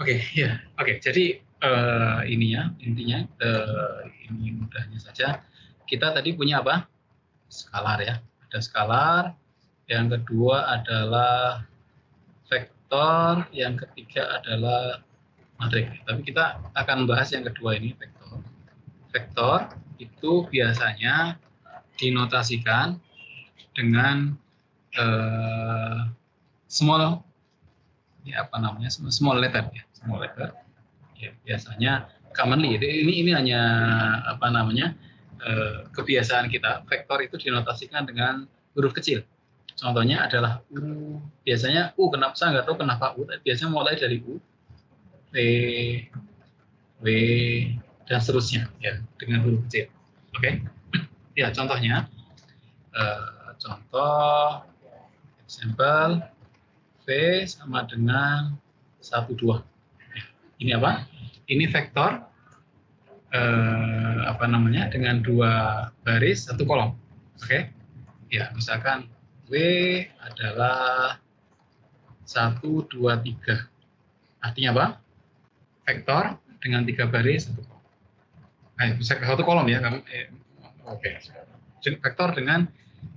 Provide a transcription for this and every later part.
Oke, ya, oke. Jadi ininya, intinya ini mudahnya saja. Kita tadi punya apa? Skalar ya. Ada skalar. Yang kedua adalah vektor. Yang ketiga adalah matrik. Tapi kita akan bahas yang kedua ini, vektor. Vektor itu biasanya dinotasikan dengan small, ya apa namanya, small letter ya, small letter. Ya, biasanya commonly ini hanya apa namanya, kebiasaan kita. Vektor itu dinotasikan dengan huruf kecil. Contohnya adalah U. Biasanya U, kenapa saya nggak tahu kenapa U, tapi biasanya mulai dari U, V, W, dan seterusnya ya dengan huruf kecil. Oke, ya contohnya, contoh example V sama dengan 1, 2. Ini apa? Ini vektor apa namanya, dengan 2 baris 1 kolom. Oke, ya misalkan W adalah 1, 2, 3. Artinya apa? Vektor dengan 3 baris 1 kolom. Bisa ke 1 kolom ya kamu. Oke. Vektor dengan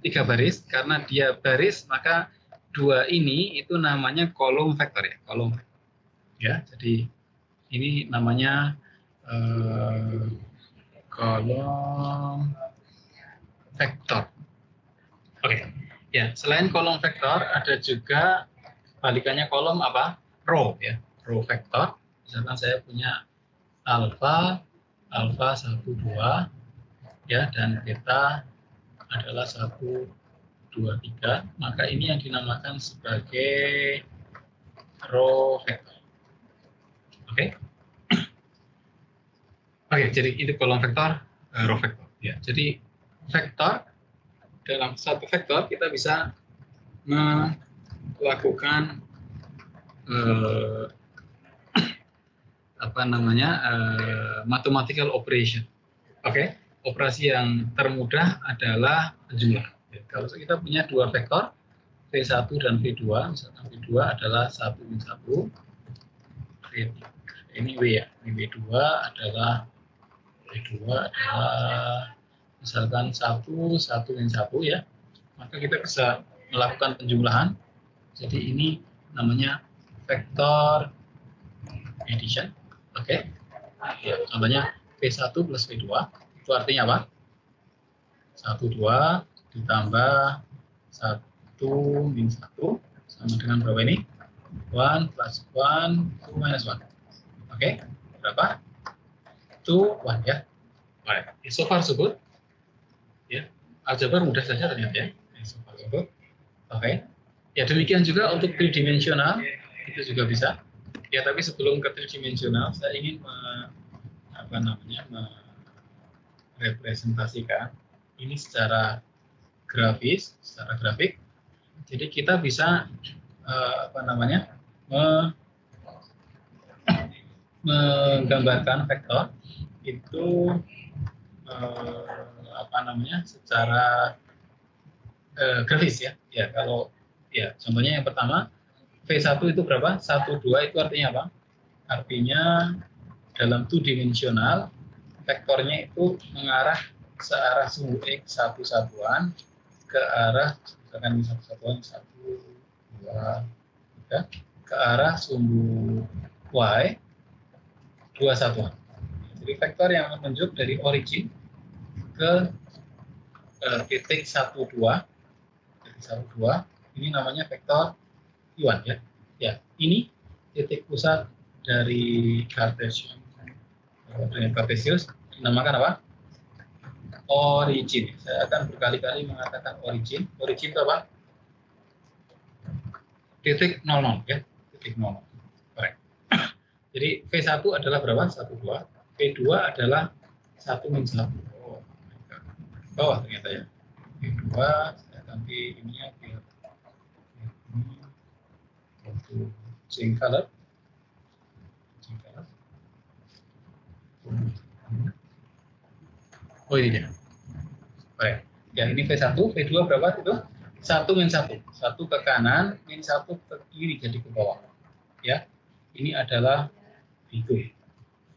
3 baris, karena dia baris maka 2 ini itu namanya kolom vektor ya, kolom vektor. Ya, jadi ini namanya kolom vektor. Oke, ya selain kolom vektor ada juga balikannya kolom apa? Row ya, row vektor. Misalkan saya punya alfa, alfa 1, 2 ya, dan beta adalah 1, 2, 3. Maka ini yang dinamakan sebagai row vektor. Oke. Oke, jadi itu kolom vektor, row vektor. Ya, jadi vektor, dalam satu vektor kita bisa melakukan apa namanya, mathematical operation. Oke, operasi yang termudah adalah jumlah. Ya, kalau kita punya 2 vektor V1 dan V2, misalkan V2 adalah 1, 1, ini W ya, ini W2 adalah misalkan 1, 1, ya, maka kita bisa melakukan penjumlahan. Jadi ini namanya vektor addition. Oke. Ya, contohnya V1 plus V2 itu artinya apa? 1, 2 ditambah 1, 1 sama dengan berapa ini? 1 plus 1, 2 minus 1. Oke, berapa? 2, 1 ya. Baik, so far so good. Ya, aljabar mudah saja ternyata ya. So far so good. Oke. Ya, demikian juga untuk tridimensional itu juga bisa. Ya, tapi sebelum ke tridimensional saya ingin merepresentasikan ini secara grafis, secara grafik. Jadi kita bisa menggambarkan vektor itu secara grafis ya. Ya, kalau ya contohnya yang pertama V1 itu berapa? 1, 2 itu artinya apa? Artinya dalam 2 dimensional vektornya itu mengarah searah sumbu X satu-satuan ke arah, misalkan satu-satuan 1, 2, 3, ke arah sumbu Y 2 satuan. Jadi vektor yang menunjuk dari origin ke titik 1, 2, ini namanya vektor Y1 ya. Ya, ini titik pusat dari Cartesian dengan Cartesius dinamakan apa? Origin. Saya akan berkali-kali mengatakan origin. Origin itu apa? Titik 00 ya, titik 00. Baik. Jadi V1 adalah berapa? 1, 2. V2 adalah 1-1. Oh, bawah ternyata ya. V2 saya ganti ini ya, biar ini untuk zinc color. Oh ini dia. Baik. Ya, ini V1, V2 berapa itu? 1-1. 1 ke kanan, min 1 ke kiri, jadi ke bawah. Ya. ini adalah V2.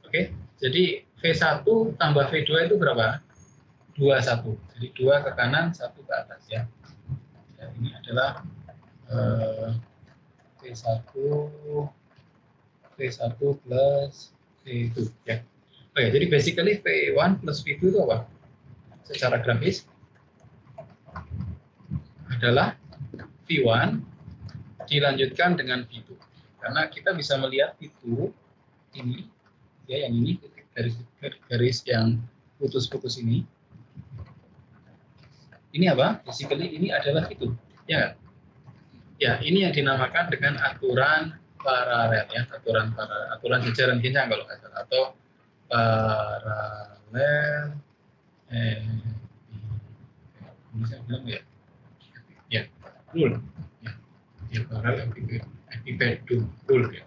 Oke, jadi V1 tambah V2 itu berapa? 21. Jadi 2 ke kanan, 1 ke atas ya. Ya, ini adalah V1 plus V2 ya. Oke, jadi basically V1 plus V2 itu apa? Secara grafis adalah V1 dilanjutkan dengan V2. Karena kita bisa melihat V2 ini ya, yang ini garis yang putus-putus ini. Ini apa? Basically ini adalah V2. Ya. Ya, ini yang dinamakan dengan aturan paralel ya, aturan jajaran genjang kalau nggak salah, atau paralel bisa bilang ya, ya rule ya, ya paralel epiped rule ya.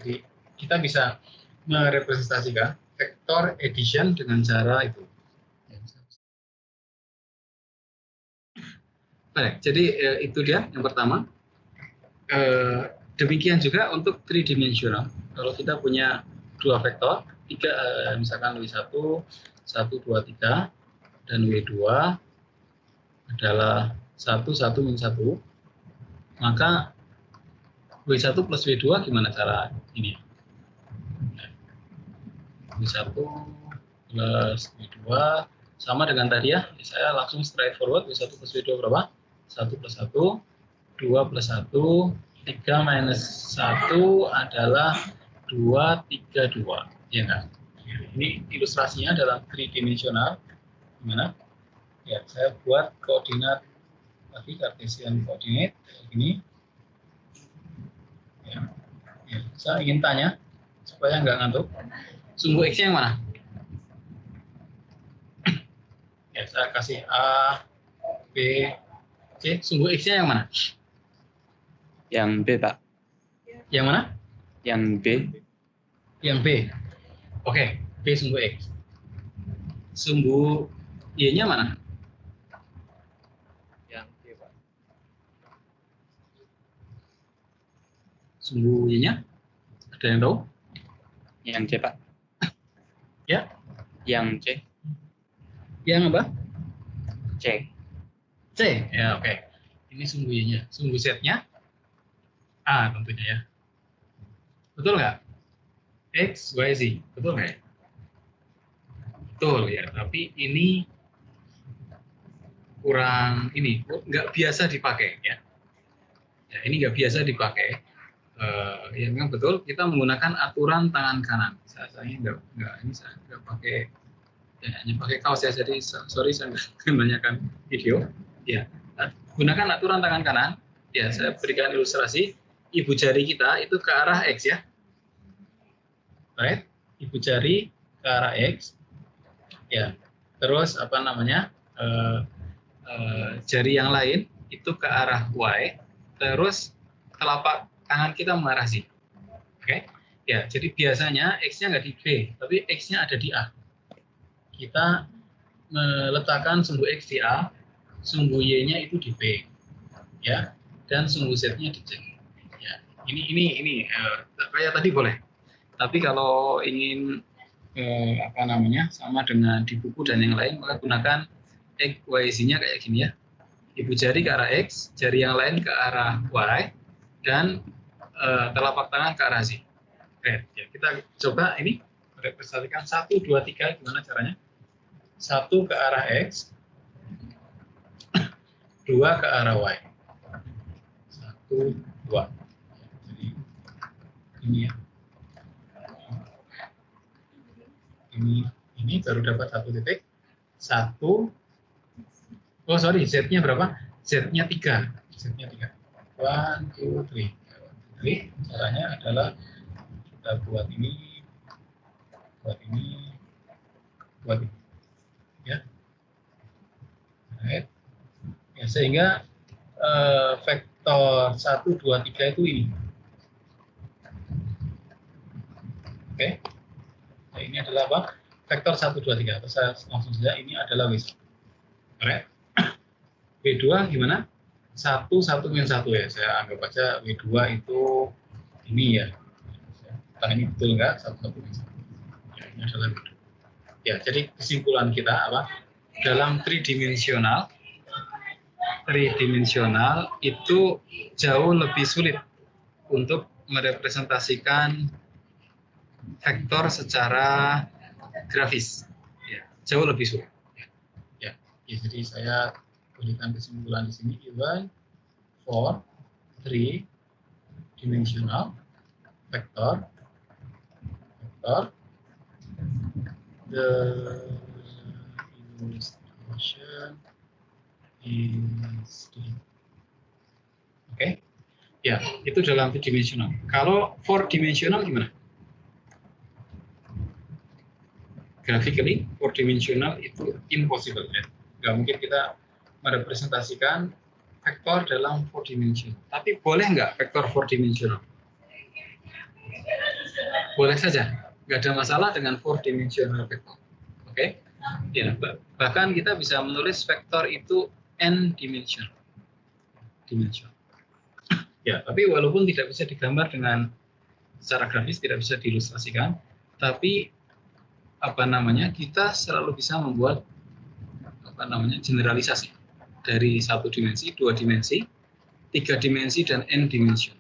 Jadi kita bisa merepresentasikan vektor addition dengan cara itu. Baik, jadi itu dia yang pertama. Demikian juga untuk 3 dimensional. Kalau kita punya dua vektor, misalkan W1, 1, 2, 3, dan W2 adalah 1, 1, min 1, maka W1 plus W2 gimana cara ini? W1 plus W2 sama dengan tadi ya, saya langsung straight forward. W1 plus W2 berapa? 1 plus 1, 2 plus 1, 3 minus 1 adalah 2, 3, 2. Ya kan? Ini ilustrasinya dalam 3 dimensional. Gimana? Ya, saya buat koordinat tadi, Cartesian coordinate kayak gini. Ya. Ya, saya ingin tanya supaya nggak ngantuk. Sumbu X yang mana? Ya, saya kasih A, B, C. Sumbu X-nya yang mana? Yang B, Pak. Yang mana? Yang B. Yang B. Oke, B sumbu X. Sumbu Y-nya mana? Yang B, Pak. Sumbu Y-nya? Ada yang tahu? Yang C, Pak. Ya? Yang C. Yang apa? C. C. Ya, oke. Ini sumbu Y-nya. Sumbu Z-nya? A tentunya ya. Betul nggak? X, Y, Z. Betul nggak ya? Betul ya. Tapi ini kurang, ini nggak biasa dipakai ya. Ya, ini nggak biasa dipakai. Ya memang betul, kita menggunakan aturan tangan kanan. Saya nggak ini saya nggak pakai, ya, hanya pakai kaos ya. Jadi sorry saya nggak menanyakan video. Ya, gunakan aturan tangan kanan. Ya, saya berikan ilustrasi. Ibu jari kita itu ke arah X ya. Right? Ibu jari ke arah X. Ya. Terus apa namanya? Jari yang lain itu ke arah Y. Terus telapak tangan kita mengarah Z. Oke. Ya, jadi biasanya X-nya nggak di B, tapi X-nya ada di A. Kita meletakkan sumbu X di A, sumbu Y-nya itu di B. Ya. Dan sumbu Z-nya di C. Ya, ini kayak tadi boleh. Tapi kalau ingin apa namanya sama dengan di buku dan yang lain, maka gunakan X, Y, Z-nya kayak gini ya. Ibu jari ke arah X, jari yang lain ke arah Y, dan telapak tangan ke arah Z. Oke, ya, kita coba ini representasikan 1, 2, 3 gimana caranya? 1 ke arah X, 2 ke arah Y. 1, 2. Jadi ini ya. Ini baru dapat 1 titik. 1. Oh sorry, Z-nya berapa? Z-nya 3. Z-nya 3. 1, 2, 3. Jadi caranya adalah kita buat ini, buat ini, buat ini. Ya. Right. Ya, sehingga vektor 1, 2, 3 itu ini. Oke. Nah, ini adalah apa? Vektor 1, 2, 3. Atau saya langsung saja, ini adalah W1. Right. W2 gimana? 1, 1, min 1 ya. Saya anggap aja W2 itu Ini ya. Entah ini betul nggak satu-satu bisa. Ya, ini adalah betul. Ya, jadi kesimpulan kita apa? Dalam tridimensional itu jauh lebih sulit untuk merepresentasikan vektor secara grafis. Ya, jauh lebih sulit. Ya, jadi saya berikan kesimpulan di sini, even for three dimensional vector, the illustration is oke. Ya, itu dalam 3 dimensional. Kalau 4 dimensional gimana? Graphically, 4 dimensional itu impossible ya. Nggak mungkin kita merepresentasikan vektor dalam 4 dimensional. Tapi boleh nggak vektor 4 dimensional? Boleh saja. Nggak ada masalah dengan 4 dimensional vektor. Oke? Ya, bahkan kita bisa menulis vektor itu n dimensional. Ya, tapi walaupun tidak bisa digambar dengan secara grafis, tidak bisa diilustrasikan, tapi kita selalu bisa membuat generalisasi dari 1 dimensi, 2 dimensi, 3 dimensi, dan n dimensi.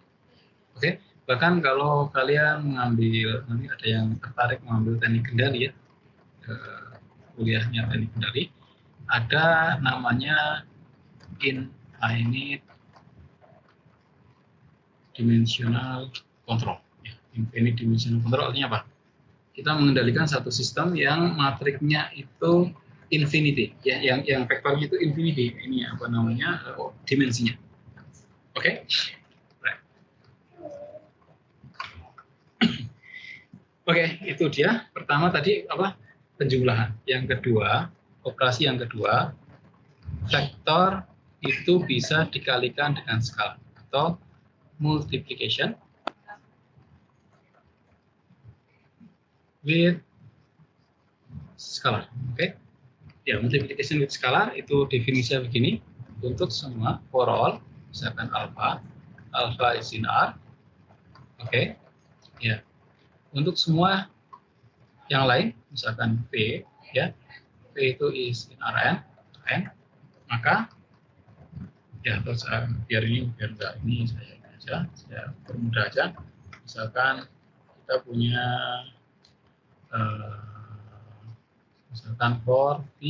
Oke, bahkan kalau kalian mengambil, nanti ada yang tertarik mengambil teknik kendali ya, kuliahnya teknik kendali, ada namanya infinite dimensional control. Infinite dimensional control artinya apa? Kita mengendalikan satu sistem yang matriknya itu infinity, ya, yang vektornya itu infinity. Ini dimensinya. Oke? Right. Oke, itu dia. Pertama tadi apa? Penjumlahan. Yang kedua, operasi yang kedua, vektor itu bisa dikalikan dengan skala atau multiplication with scalar. Oke. Ya, multiplication with scalar itu definisinya begini. Untuk semua for all, misalkan alpha is in R. Oke. Ya. Untuk semua yang lain, misalkan P, ya. P itu is in Rn, maka ya, terus biar enggak ini saya permudah aja. Misalkan kita punya misalkan for V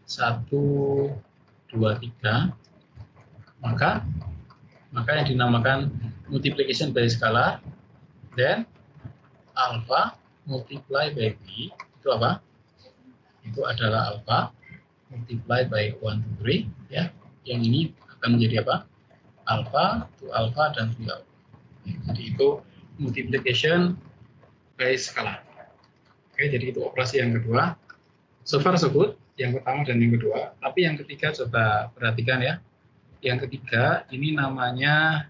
1, 2, 3, maka yang dinamakan multiplication by scalar, then alpha multiply by V itu apa? Itu adalah alpha multiply by 1, 2, 3 ya. Yang ini akan menjadi apa? Alpha to alpha dan to alpha. Jadi itu multiplication by scalar. Oke, jadi itu operasi yang kedua. So far so good, yang pertama dan yang kedua. Tapi yang ketiga coba perhatikan ya. Yang ketiga ini namanya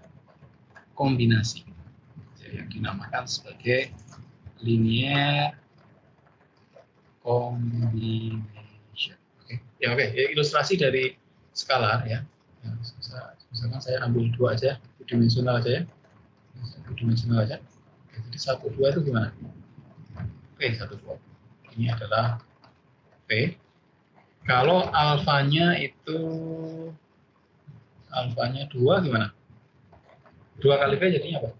kombinasi. Yang dinamakan sebagai linear combination. Oke. Ya, ilustrasi dari skalar ya. Misalkan saya ambil 2 aja, 2 dimensional aja ya. 2 dimensional aja. Jadi 1, 2 itu gimana? Oke, 1, 2. Ini adalah P. Kalau alfanya 2 gimana? 2 kali P jadinya apa?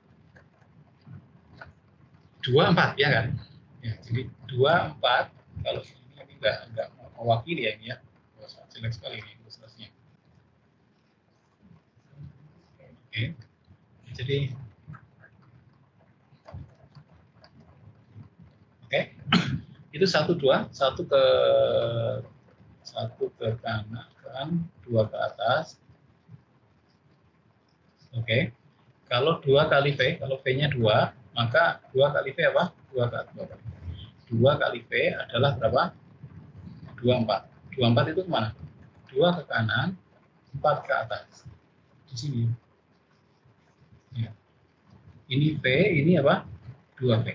2, 4 ya kan? Ya, jadi 2, 4. Kalau ini enggak mewakili ya ini ya. Jelek sekali ini ilustrasinya. Oke. Jadi oke. Itu 1, 2, 1 ke kanan, 2 ke atas. Oke. Kalau 2 kali V, kalau V-nya 2, maka 2 kali V apa? 2 kali 2 kali V adalah berapa? 24. 24 itu kemana? 2 ke kanan, 4 ke atas. Di sini. Ya. Ini V, ini apa? 2V.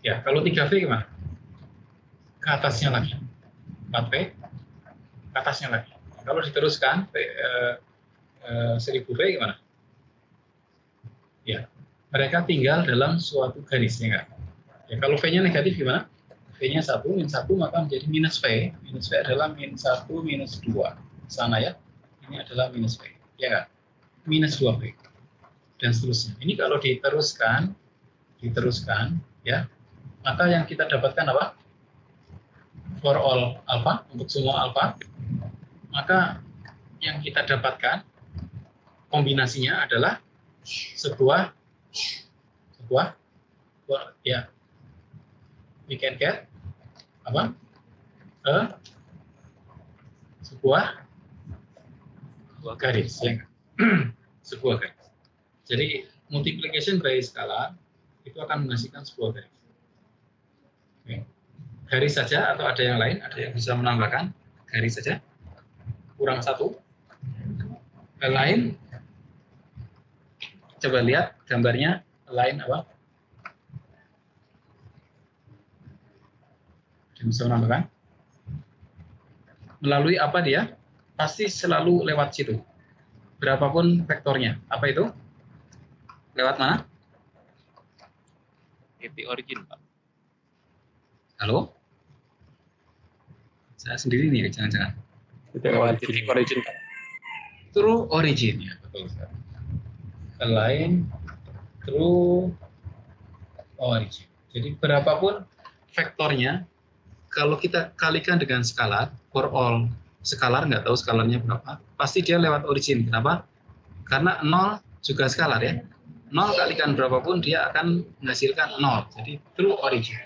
Ya, kalau 3V gimana? Ke atasnya lagi. 4V, ke atasnya lagi. Kalau diteruskan, 1000V gimana? Ya, mereka tinggal dalam suatu garis, ya enggak? Ya, kalau V-nya negatif gimana? V-nya 1, min 1, maka menjadi minus V. Minus V adalah min 1, minus 2. Sana ya, ini adalah minus V. Ya enggak? Minus 2V. Dan seterusnya. Ini kalau diteruskan, ya, maka yang kita dapatkan apa? For all alpha, untuk semua alpha, maka yang kita dapatkan kombinasinya adalah sebuah ya, we can get apa? Sebuah garis, ya. Sebuah garis. Jadi multiplication by scalar itu akan menghasilkan sebuah garis. Oke. Garis saja atau ada yang lain? Ada yang bisa menambahkan garis saja? Kurang satu. Lain? Coba lihat gambarnya. Lain apa? Ada yang bisa menambahkan? Melalui apa dia? Pasti selalu lewat situ. Berapapun vektornya. Apa itu? Lewat mana? Titik origin, Pak. Halo? Saya sendiri nih, jangan-jangan. Titik origin, Pak. True origin, ya, betul. Lain true origin. Jadi berapapun vektornya, kalau kita kalikan dengan skalar, for all skalar, nggak tahu skalarnya berapa, pasti dia lewat origin. Kenapa? Karena 0 juga skalar, ya. 0 kalikan berapapun dia akan menghasilkan 0. Jadi true origin.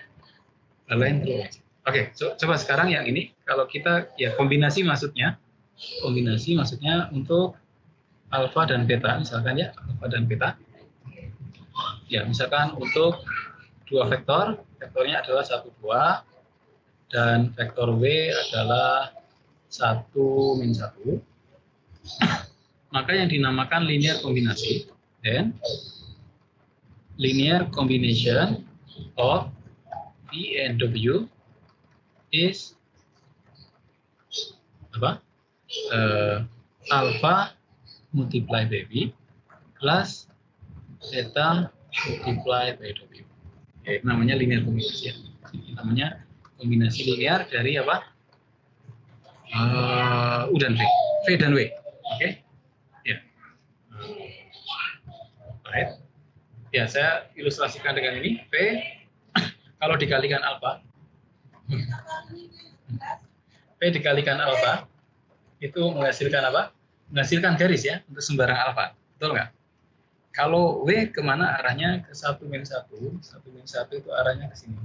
Lain true origin. Oke, coba sekarang yang ini, kalau kita ya kombinasi maksudnya untuk alfa dan beta, misalkan ya, alfa dan beta. Ya, misalkan untuk dua vektor, vektornya adalah 1, 2, dan vektor W adalah 1, min 1. Maka yang dinamakan linear kombinasi, dan linear combination of V and W is apa? Alpha multiply by V plus theta multiply by W. Ya, namanya linear kombinasi. Ya. Namanya kombinasi linear dari apa? U dan V. V dan W. Oke? Ya. Right. Ya, saya ilustrasikan dengan ini. V kalau dikalikan alfa, V dikalikan alfa itu menghasilkan apa? Menghasilkan garis, ya, untuk sembarang alfa. Betul nggak? Kalau W kemana arahnya? Ke 1, min 1. 1, min 1 itu arahnya ke sini.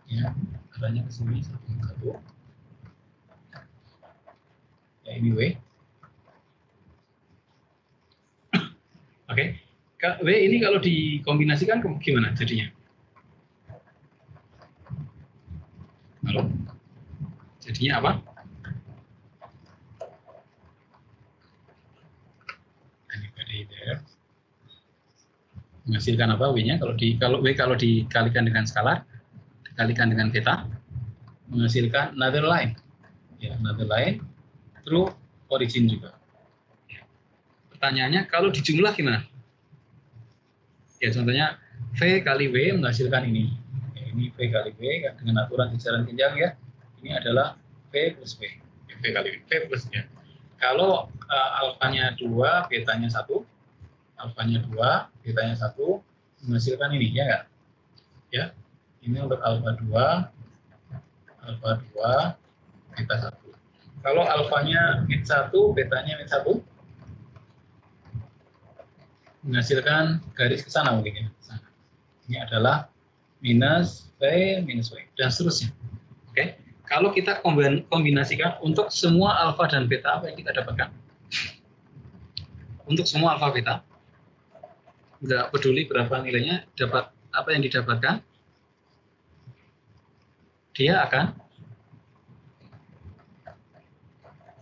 Ya, arahnya ke sini, 1, min 1. Ya, ini W. Oke. W ini kalau dikombinasikan gimana jadinya? Halo? Jadinya apa? Anybody there? Menghasilkan apa W-nya? Kalau W kalau dikalikan dengan skalar, dikalikan dengan theta, menghasilkan another line. Ya, another line true origin juga. Pertanyaannya, kalau dijumlah gimana? Ya, contohnya V kali W menghasilkan ini. Ya, ini V kali W dengan aturan jajaran jenjang, ya. Ini adalah V plus W. V kali W, V plus ya. Kalau alfanya 2, betanya 1, alfanya 2, betanya 1, menghasilkan ini, ya enggak? Ya, ini untuk alfa 2, beta 1. Kalau alfanya min 1, betanya min 1, menghasilkan garis ke sana mungkin, ya. Ini adalah minus V, minus W, dan seterusnya. Oke, kalau kita kombinasikan untuk semua alfa dan beta, apa yang kita dapatkan? Untuk semua alfa beta, nggak peduli berapa nilainya, dapat apa yang didapatkan, dia akan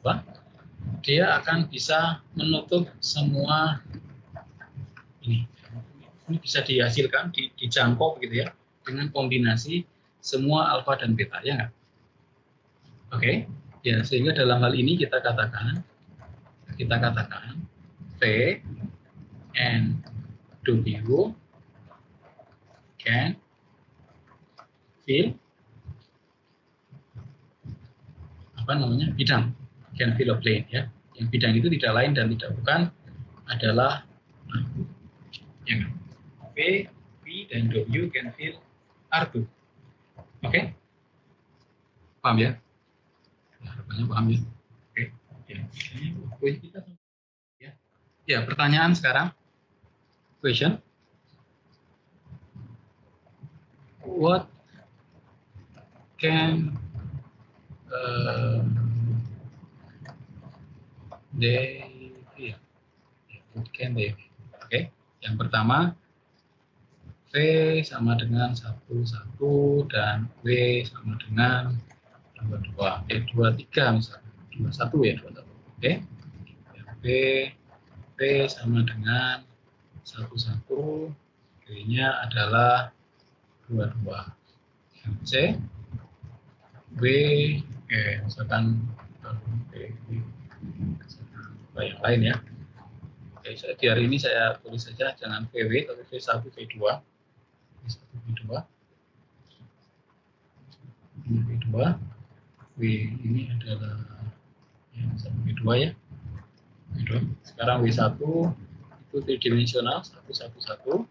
apa? Dia akan bisa menutup semua ini. Ini bisa dihasilkan, dijangkau begitu, ya, dengan kombinasi semua alfa dan beta, ya nggak? Oke, ya, sehingga dalam hal ini kita katakan V and W can fill bidang, can fill a plane ya. Yang bidang itu tidak lain dan tidak bukan adalah yang V, P dan W can fill R2. Oke? Paham ya? Harapannya paham ya. Oke. Ya, kita ya, pertanyaan sekarang. Question. What can they feel? What can they feel? Oke. Yang pertama, V sama dengan 1, 1 dan W sama dengan 2, 2. 2, 3 misalnya. 2, 1 ya, 2, 1. Oke. V sama dengan 1, 1. V-nya adalah 2, 2. Yang C, W, misalkan yang lain ya. Oke, di hari ini saya tulis saja jangan VW tapi V1, V2. V1, V2. Ini V2. V ini adalah yang V2 ya. V2. Sekarang W1 itu tridimensional 1, 1, 1.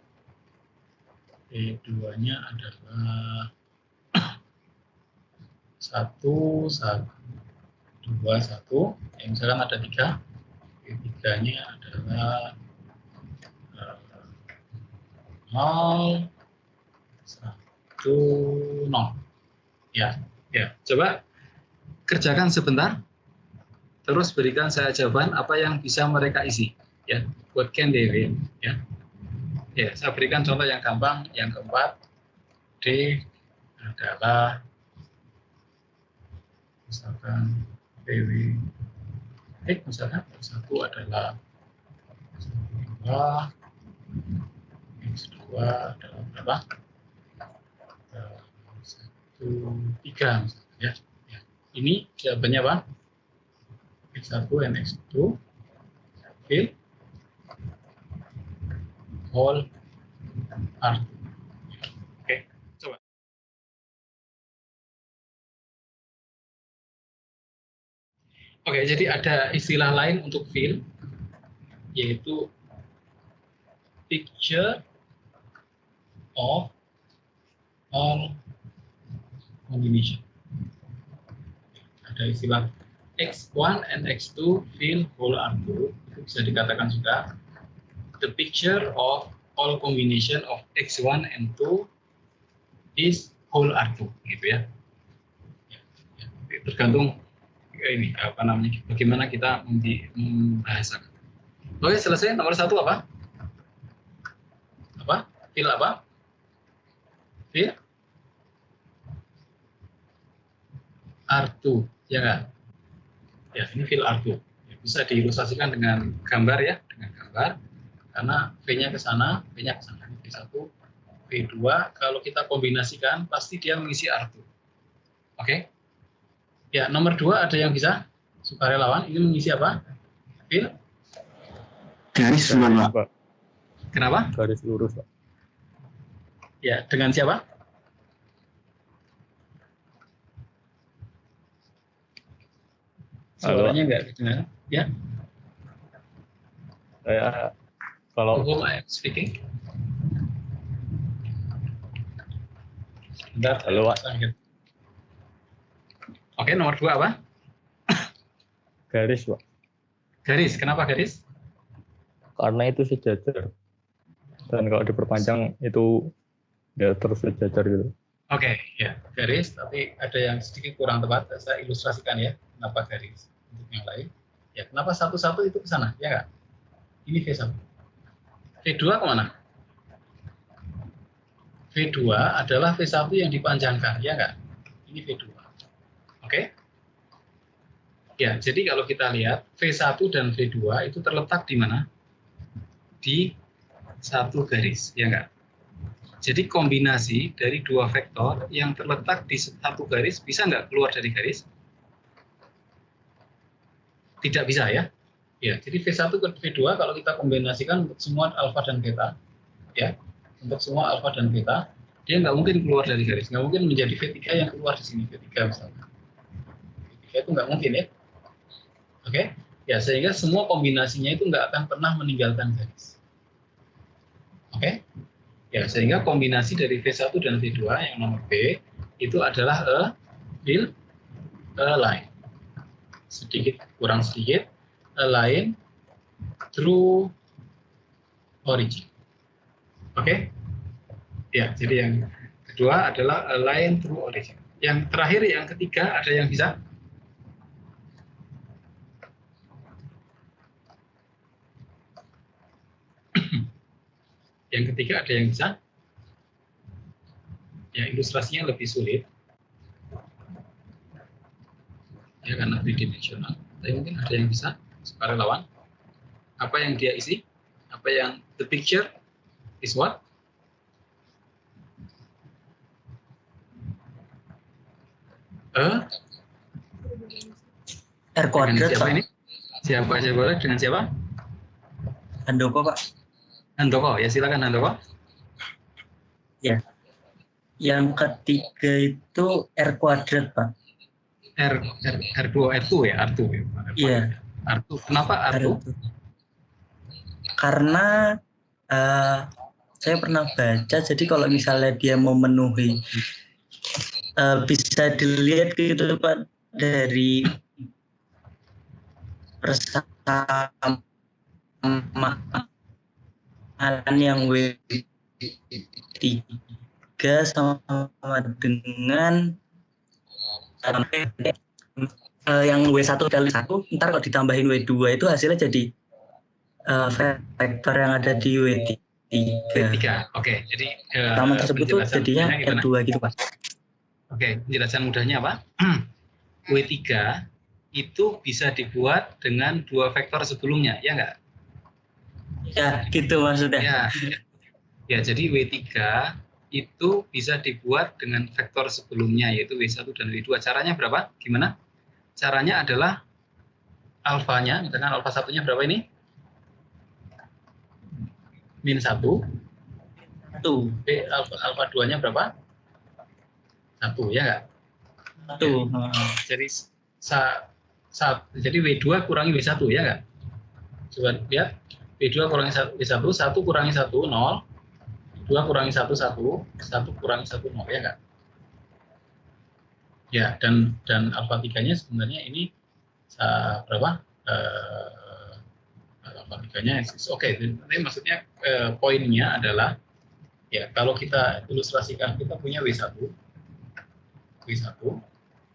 V2-nya adalah 1, 1, 2, 1. Misalkan ada 3. V3-nya adalah 0, 1, 0. Ya. Coba kerjakan sebentar. Terus berikan saya jawaban apa yang bisa mereka isi. Ya. What can they win? Ya. Ya, saya berikan contoh yang gampang. Yang keempat, D adalah misalkan PW misalkan satu adalah 2, X2 adalah berapa? 1, 3 misalkan ya. Ini jawabannya apa? X1 and X2 fill whole R2. Oke, coba. Oke, jadi ada istilah lain untuk fill, yaitu picture of all combination. Ada istilah X1 and X2 fill whole R2, itu bisa dikatakan juga the picture of all combination of X1 and 2 is whole R2, gitu ya. Tergantung ini bagaimana kita membahasakan. Oke, selesai. Nomor 1 apa? Fill apa? Fill R2, ya nggak? Ya, ini fill R2. Ya, bisa diilustrasikan dengan gambar ya, karena V-nya ke sana, V-nya ke sana. V1, V2, kalau kita kombinasikan pasti dia mengisi R2. Oke? Ya, nomor 2 ada yang bisa? Sukarelawan, ini mengisi apa? Fill? Garis, Pak. Kenapa? Garis lurus, Pak. Ya, dengan siapa? Suaranya enggak dengar? Ya. Saya kalau whom I am speaking. Sebentar. Halo, Pak. Oke, nomor 2 apa? Garis, Pak. Garis. Kenapa garis? Karena itu sejajar. Dan kalau diperpanjang itu ya terus sejajar gitu. Oke, ya, garis, tapi ada yang sedikit kurang tepat. Saya ilustrasikan ya, kenapa garis. Untuk yang lain, ya kenapa 1, 1 itu ke sana, ya nggak? Ini V1. V2 kemana? V2 adalah V1 yang dipanjangkan, ya nggak? Ini V2. Oke? Ya, jadi kalau kita lihat V1 dan V2 itu terletak di mana? Di satu garis, ya nggak? Jadi kombinasi dari dua vektor yang terletak di satu garis bisa nggak keluar dari garis? Tidak bisa ya. Ya, jadi V1 ke V2 kalau kita kombinasikan untuk semua alfa dan beta ya, untuk semua alfa dan beta, dia nggak mungkin keluar dari garis, nggak mungkin menjadi V3 yang keluar di sini, V3 misalnya. V3 itu nggak mungkin ya. Oke, ya sehingga semua kombinasinya itu nggak akan pernah meninggalkan garis. Oke, ya sehingga kombinasi dari V1 dan V2 yang nomor B itu adalah fill a line. Sedikit kurang sedikit, a line through origin. Oke, ya jadi yang kedua adalah a line through origin. Yang terakhir, yang ketiga, ada yang bisa? Yang ketiga ada yang bisa? Ya, ilustrasinya lebih sulit. Ya, karena tridimensional. Tapi mungkin ada yang bisa, sukarelawan. Apa yang dia isi? Apa yang the picture is what? R kuadrat. Siapa ini? Siapa boleh? Dengan siapa? Handoko, Pak. Handoko, ya silakan Handoko. Ya. Yang ketiga itu R kuadrat, Pak. R2 ya, R2 ya. Iya. R2. Kenapa R2? Karena saya pernah baca, jadi kalau misalnya dia memenuhi bisa dilihat gitu Pak dari persamaan yang W3 sama dengan yang W1 kali 1, ntar kalau ditambahin W2 itu hasilnya jadi vektor yang ada di W3. Oke, jadi pertama tersebut tuh jadinya R2 gitu Pak. Oke, penjelasan mudahnya apa? W3 itu bisa dibuat dengan dua vektor sebelumnya, ya nggak? Ya, gitu maksudnya. Ya, jadi W3 itu bisa dibuat dengan vektor sebelumnya, yaitu W1 dan W2. Caranya berapa? Gimana? Caranya adalah alfanya, misalkan alfa satunya berapa ini? Min 1. Alfa 2-nya berapa? 1, ya nggak? 1. Jadi W2 kurangi W1, ya nggak? Coba lihat, W2 kurangi W1, 1 kurangi 1, 0. 2 kurangi 1, 1. 1 kurangi 1, 0, ya nggak? Ya, dan alfa 3-nya sebenarnya ini berapa? Alfa 3-nya oke. Tapi maksudnya poinnya adalah, ya kalau kita ilustrasikan, kita punya W1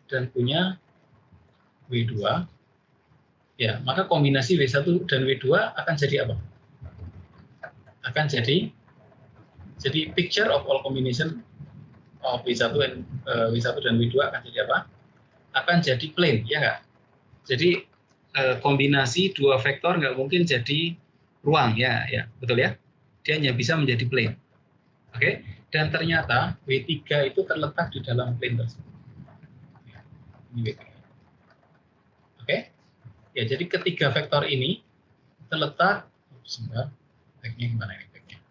dan punya W2, ya maka kombinasi W1 dan W2 akan jadi apa? Akan jadi picture of all combination of W1 dan W2 akan jadi apa? Akan jadi plane, ya nggak? Jadi kombinasi dua vektor nggak mungkin jadi ruang, ya betul ya? Dia hanya bisa menjadi plane. Oke? Dan ternyata W3 itu terletak di dalam plane tersebut. Ini W3. Oke? Ya, jadi ketiga vektor ini terletak, sebentar, backnya gimana ini backnya?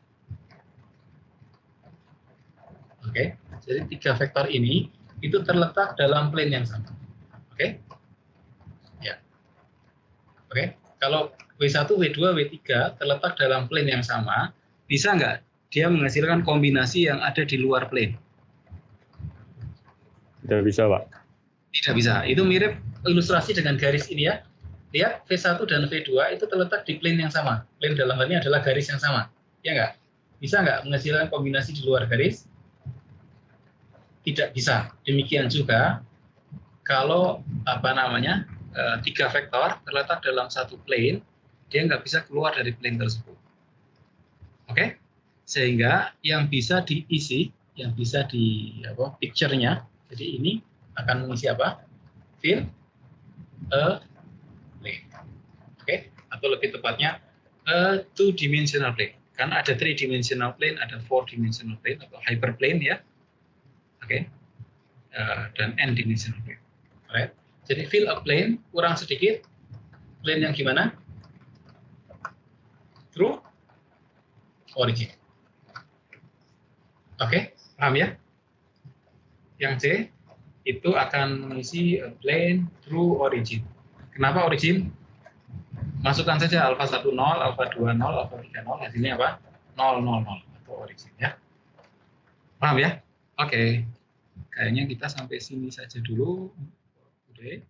Oke, jadi tiga vektor ini itu terletak dalam plane yang sama. Oke? Ya. Oke, kalau W1, W2, W3 terletak dalam plane yang sama, bisa nggak dia menghasilkan kombinasi yang ada di luar plane? Tidak bisa, Pak. Tidak bisa. Itu mirip ilustrasi dengan garis ini ya. Lihat, V1 dan V2 itu terletak di plane yang sama. Plane dalam hal ini adalah garis yang sama. Ya nggak? Bisa nggak menghasilkan kombinasi di luar garis? Tidak bisa. Demikian juga kalau tiga vektor terletak dalam satu plane, dia nggak bisa keluar dari plane tersebut. Oke? Sehingga yang bisa diisi, yang bisa di picture-nya, jadi ini akan mengisi apa? Fill a plane. Oke? Atau lebih tepatnya a two-dimensional plane. Kan ada three-dimensional plane, ada four-dimensional plane atau hyperplane ya. Oke? Dan n-dimensional plane. Alright. Jadi fill a plane kurang sedikit. Plane yang gimana? Through origin. Oke, paham ya? Yang C itu akan mengisi plane through origin. Kenapa origin? Masukkan saja alfa 10, alfa 20, alfa 30, hasilnya apa? 000 atau origin ya. Paham ya? Oke. Kayaknya kita sampai sini saja dulu. Oke.